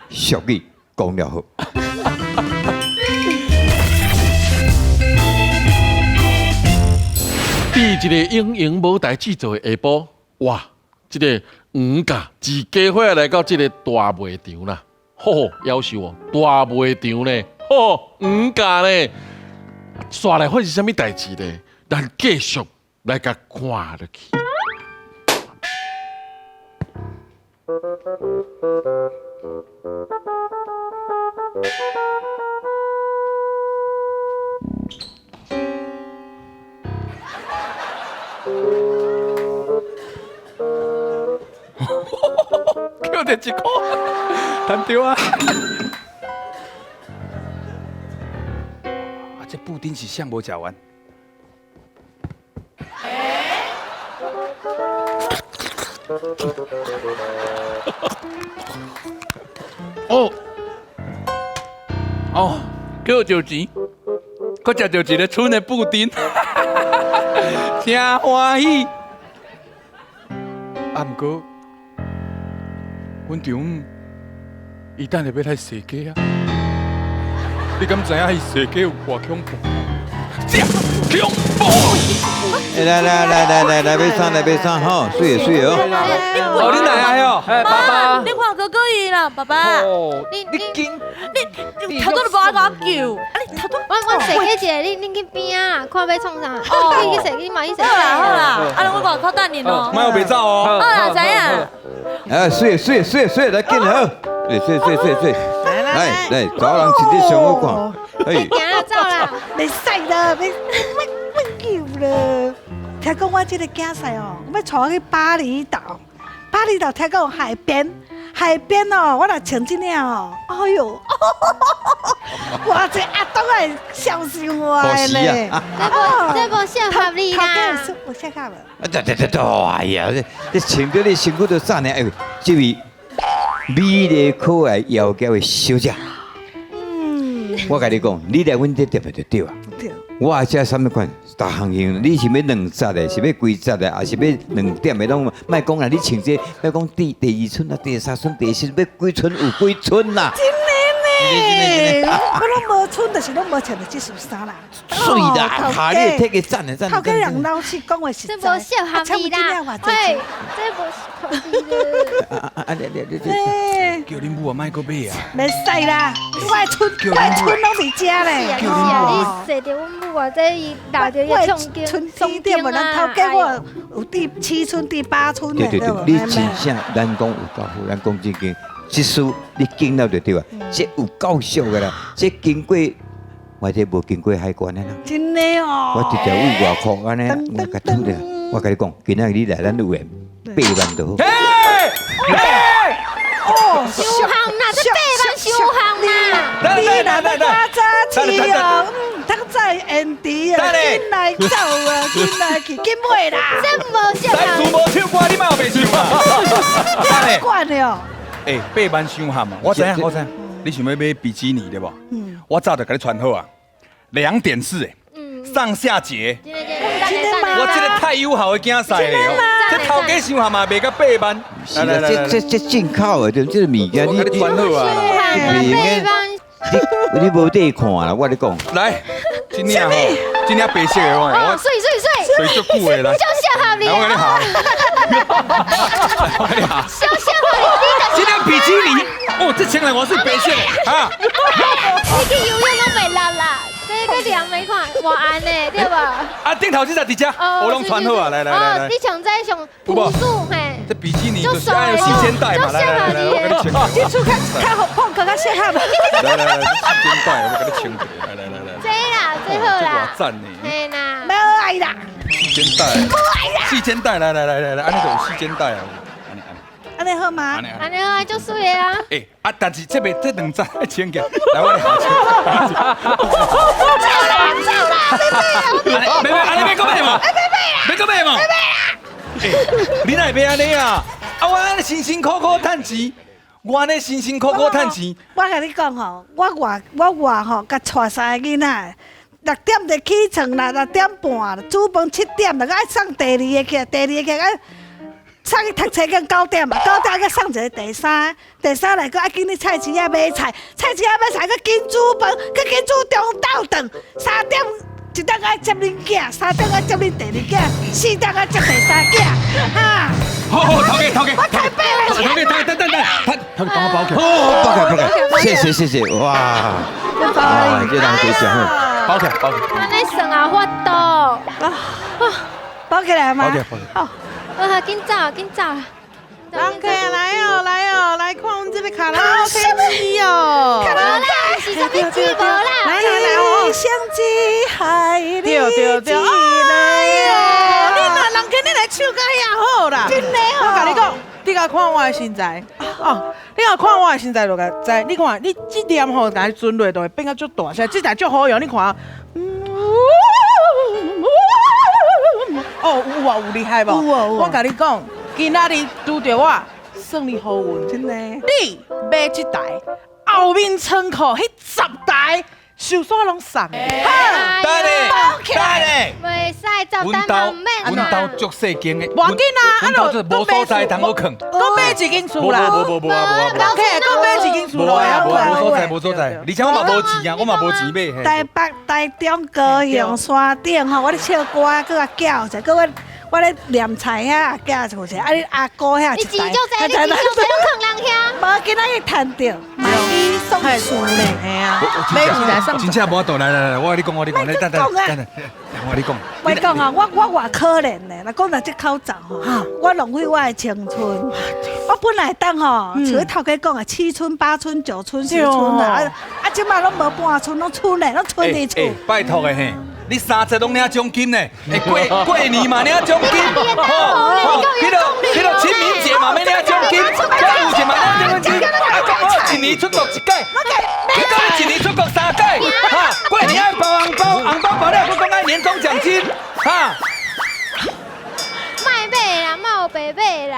俗语讲了好。伫一个营营无代志做的下晡，哇，这个黄甲自家伙来到这个大卖场啦，吼，夭寿哦，大卖场呢，吼，黄甲呢，煞来发生什么代志呢？咱继续来甲看落去。叫着一个，摊掉啊！这布丁是像无食完。哦，哦，叫着钱，佮食着一个剩的布丁，真欢喜。啊，毋过，阮丈夫伊等下要来射鸡啊！你敢知影伊射鸡有偌恐怖？真恐怖！来，别上吼，水哦。哦，你来啊哟！爸爸，你看哥哥伊啦，爸爸，你头拄都无爱甲我叫，你头拄我射去一个，你去边啊，看要创啥？哦，你去射，你嘛去射。好啦，我外口等你咯。莫别走哦。好啦，知影。水，来紧好，水，来，找人亲自上好看。哎，行啊，走啦。袂使啦，袂叫了。听讲我这个囝婿哦，要带我去巴厘岛。巴厘岛听讲有海边哦，我若穿这领哦，哎呦，哇，这阿东来笑死我嘞！这无适合你啦。我适合了。哎呀，这穿到你身躯都散呢。哎，这位美丽可爱窈窕的小姐，我跟你讲，你来阮这店就对啊。我这什么款？大行业，你是要2节的，是要几节的，还是要2点的？拢莫讲啦，你穿这，要讲第2春啊，第3春、第4要几春有几春啦。真的呢，我拢无穿，就是拢无穿到这束衫啦。水啦，下你摕个赞的赞。头家人老实讲话实在，这无适合你啦。嘿，这无适合你啦。叫恁母啊，莫搁买啊！袂使啦，我春拢伫遮咧。是啊，你射着阮母啊，这伊闹着伊创经春点无，咱头家我有第7春、第8春的。对，你真正咱讲有够好，咱讲真经，这书你经了就对啊，这有够俗的啦，这经过我这无经过海关的啦。真的哦。我直接为外国安尼，我甲吐了。我甲你讲，今仔日你来咱有缘8万就好。哦，伤行啦，这8万伤行啦。你若要我早起哦，通在原地啊，紧来走啊，紧来去，紧买啦。这无适咱合。事无唱歌，你莫白唱嘛。你管的哦。8万伤喊嘛，我知影。你想要买比基尼对不？我早就给你传好啊，2点式上下节。我这个太友好的囝婿嘞哦，这头家伤喊嘛，卖到8万。是啦，这进口的，这个物件你传好啊你无得看啦，我跟你讲。来，今天白色的哦，水水就久的来，就适合你。来我跟你好。就适合你。今天比基尼，哦，这穿来我是白色的啊。你去游泳拢袂落啦，这个量没看我安呢，对吧？啊，顶头这在伫遮，我拢穿好啊，来。你像这上朴素嘿，这比基尼就是爱有细肩带嘛，来，我给你穿。这出较碰较适合。来，细肩带，我给你穿一个，来。这啦，最好啦。这赞呢。嘿啦。没爱啦。细肩带，来，安尼就有细肩带啊。安尼好吗？安尼啊，就水的啊。但是这2节要穿起来，来我来下穿。没，安尼别个买嘛，别个买嘛。你哪会安尼啊？啊，我安尼辛苦赚钱，我安尼辛苦赚钱。我甲你讲吼，我外吼，甲带3个囡仔，6点就起床啦，6点半，煮饭7点，就爱送第2个去，第2个爱上去读册到9点嘛，9点再送一个第三来个爱紧去菜市仔买菜，菜市仔买菜，佮紧煮饭，佮紧煮中昼顿，3点一顿爱接恁囝，3点爱接恁第2囝，4点爱接第3囝，哈。好，头家，我台北了，等，头家帮我包起，报告，谢谢，哇，这人非常好，包起，安尼算啊，法度。包起来吗？好，好，紧走。人客来看阮这个卡拉 OK 机哦。无啦，是啥物机无啦？来，相机海里对，哎哟，你若人客你来唱甲遐好啦。真的我甲你讲，你甲看我的身材，你甲看我的身材就甲知，你看你这点吼，甲准落就会变到足大声，这台足好用，你看。哦，有厉害无？有我甲你讲，今仔日拄着我，算你好运。真的。你买这台，后面仓库迄10台，手刷拢送的。等咧，袂使走单阮门免兜足细间的，无要紧啊，阮兜无所在通好囥。都买一间厝啦。无，人客都买一间厝无所在，而且我嘛无钱啊，我嘛无钱买。台北、台中、高雄、山顶吼，我咧唱歌，搁较叫者，搁我咧念菜遐叫做者，啊你阿哥遐你一台，钱足济，你钱足济，拢坑人遐。无今仔日趁着买一送四咧，嘿啊，买一台送。真正无度，来，我跟你讲，你等，我跟你讲。我讲啊，我偌可怜呢，若讲到这口罩吼，我浪费我的青春。我本来当吼，像头家讲啊，7寸、8寸、9寸、10寸啊，即摆拢无半寸，拢寸嘞，拢寸伫厝。拜托的嘿，你30拢领奖金呢，过年嘛领奖金，迄个清明节嘛要领奖金，端午节嘛领奖金，我一年出国1届，你讲你一年出国3届，过年爱包红包包了，我讲爱年终奖金，卖买啦，莫有白买啦。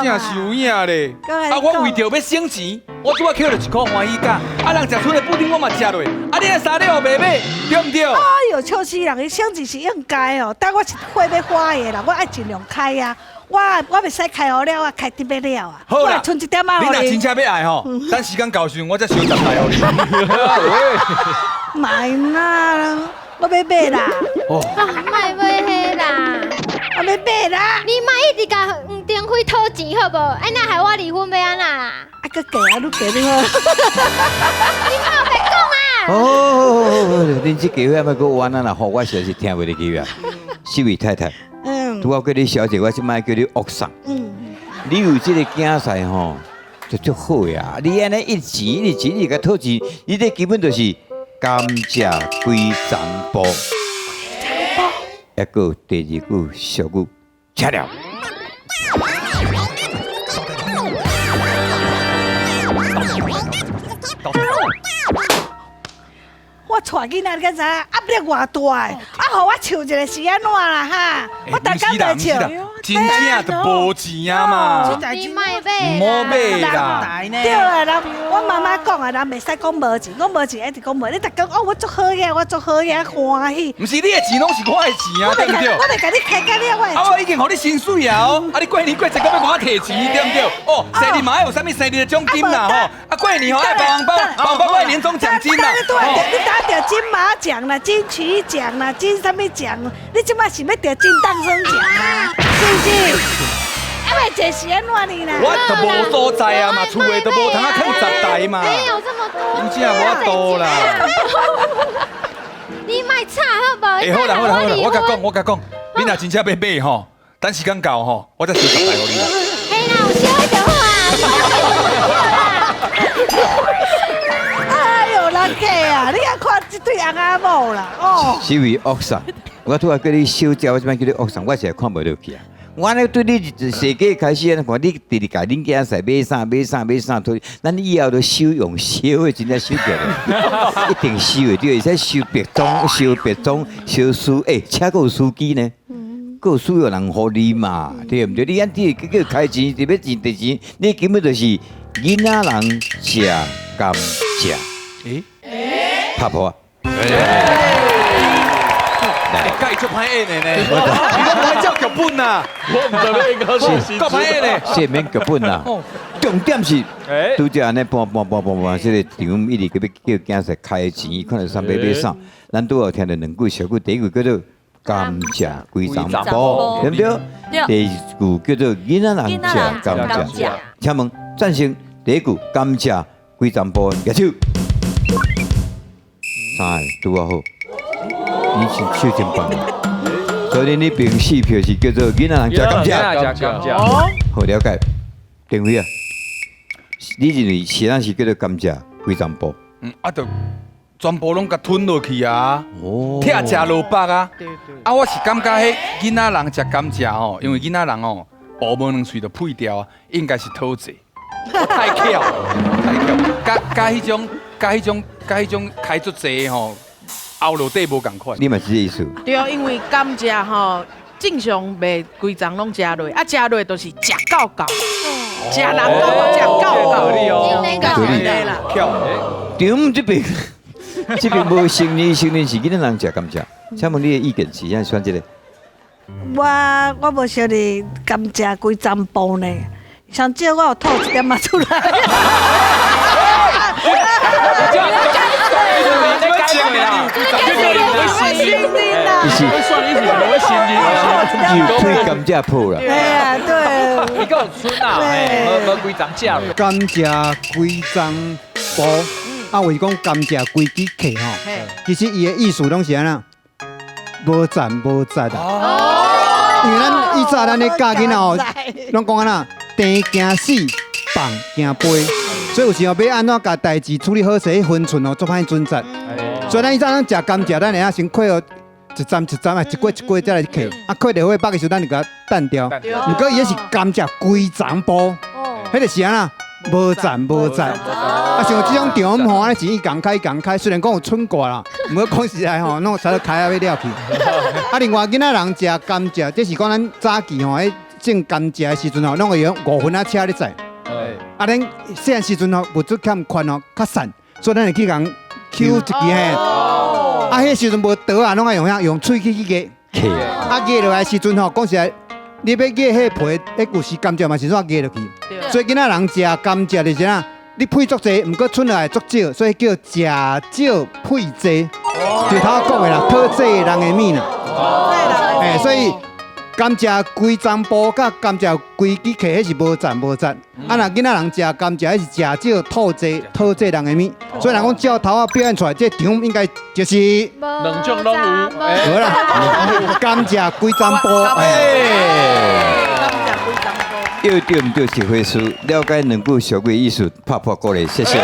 真是有影咧！我为着要省钱，我拄仔捡了1块欢喜价，人食剩的布丁我嘛食落，你那3粒白买，对唔对？哎呦，笑死人！伊省钱是应该哦，但我是花要花的啦，我爱尽量开啊。我袂使开好了啊，开得要了啊。好啦，剩一点啊，你若真正要爱吼，等时间到时我再烧10台互你。买啦，我要买啦，卖买迄啦，我要买啦。你莫一直甲黄丁辉讨钱好无？安那害我离婚要安那啦？啊，佮价啊，愈价愈好。你莫白讲啊！哦，恁这句话要搁弯啊啦，吼，我实在是听袂入去啊。四位太太，拄我叫你小姐，我即摆叫你岳嫂。你有这个囝婿吼，就足好呀。你安尼一钱甲讨钱，你这基本就是甘蔗归长波。一个第2句小句，吃了。我带囡仔，你敢知影压力偌大的？互我笑一个是安怎啦哈？我大家袂笑。真正就无钱啊嘛，你卖买唔好买啦。对啊，人我妈妈讲啊，人袂使讲无钱，讲无钱一直讲无。你逐讲哦，我足好呀，我足好呀，欢喜。唔是你的钱，拢是我的钱啊，对唔对？我袂甲你开价了，我。我已经互你薪水啊哦，你过年过节搁要我摕钱，对唔对？哦，生日嘛有啥物生日的奖金啦吼，过年吼爱包红包我的年终奖金啦。你打着金马奖啦、金曲奖啦、金什么奖？你即摆是要得金诞生奖啊？是不是？啊，袂这是安怎呢啦？我都无所在啊嘛，厝的都无通啊囥10台嘛。没有这么多。真正无多啦。你卖吵好无？好啦，我甲讲，你若真正要买吼，等时间到吼，我再收10台互你。嘿啦，有烧就好啊。哎呦，人客啊，你啊看这对翁仔某啦，哦。是位岳嫂，我拄仔叫你小姐，我即摆叫你岳嫂，我实在看无落去啊。我安尼对你世界开始安尼看，你直直甲恁囝婿买啥，咱以后都收用烧的，真正收着的，一定收的对，会使收别装、收书，车还有司机呢，还有需要人互你嘛，对唔对？你安啲叫开钱，特别钱地钱，你根本就是囡仔人食甘蔗，拍破。盖就歹演的呢，你都不会叫剧本呐，我唔知要应该做新够歹演的。下面剧本啦。重点是，拄则安尼搬，这个场一直叫囝仔开钱，看到三百买啥，咱拄好听到两句小句，第一句叫做甘蔗龟长煲，对不对？第二句叫做囡仔人食甘蔗。请问赞成第一句甘蔗龟长煲，举手。三个拄好好，你手真棒。所以你凭4票是叫做囡仔人食甘蔗。好了解。定位啊，你认为是咱是叫做甘蔗龟长煲？就全部拢甲吞落去啊，哦拆食萝卜啊。对对。我是感觉迄囡仔人食甘蔗吼，因为囡仔人吼，薄无两喙就配掉啊，应该是偷贼，太巧，太巧，加迄种开足济吼，后落底无共款。你嘛是这意思？对，因为甘蔗吼，正常袂规张拢食落，食落都是食够够，食人够够，食够够，应该是对啦。巧，场这边无承认是囡仔人食甘蔗。请问你的意見是安选这个？我无晓得甘蔗几张煲呢，上少我有吐一点嘛出来。你是算你是不会心理，又配甘蔗鋪啦。哎呀，对。你够村啊，无规张价了。甘蔗规张煲，为讲甘蔗规支客吼，其实伊的意思拢是安那，无赞无赞啊。因为咱以前咱咧教囡仔吼，拢讲安那，甜惊死，棒惊飞，所以有时候要安怎甲代志处理好势，分寸哦，做歹准则。所以咱以前咱食甘蔗，咱会先快哦。一站啊，一过才来客，客就会8个时候咱就甲淡掉。毋过伊迄是甘蔗规张煲，迄个是安那无赞无赞。啊，像这种场吼，安尼钱伊共开，虽然讲有春挂啦，毋过讲实在吼，拢使到开啊要了去。啊，另外囡仔人食甘蔗，这是讲咱早期吼，迄种甘蔗的时阵吼，拢会用5分车你知。啊，咱细汉时阵吼，物质欠宽吼，较散，所以咱会去共抽一支嘿。啊，迄时阵无刀啊，拢爱用喙去夹。啊，夹落来时阵吼，讲实在，你要夹迄皮，迄旧时甘蔗嘛是怎夹落去。所以囡仔人食甘蔗就是啊，你配足济，毋过剩落来足少，所以叫食少配济。就头讲的啦，讨济人的面啦。所以甘蔗规张煲甲甘蔗规支客，迄是无赞无赞。啊，若囡仔人食甘蔗，迄是食少讨济人的面。所以人讲照头啊表现出来，这场应该就是两种拢有。好啦，甘蔗规张煲。又对唔对？是回事，了解两句小句意思，拍鼓励，谢谢。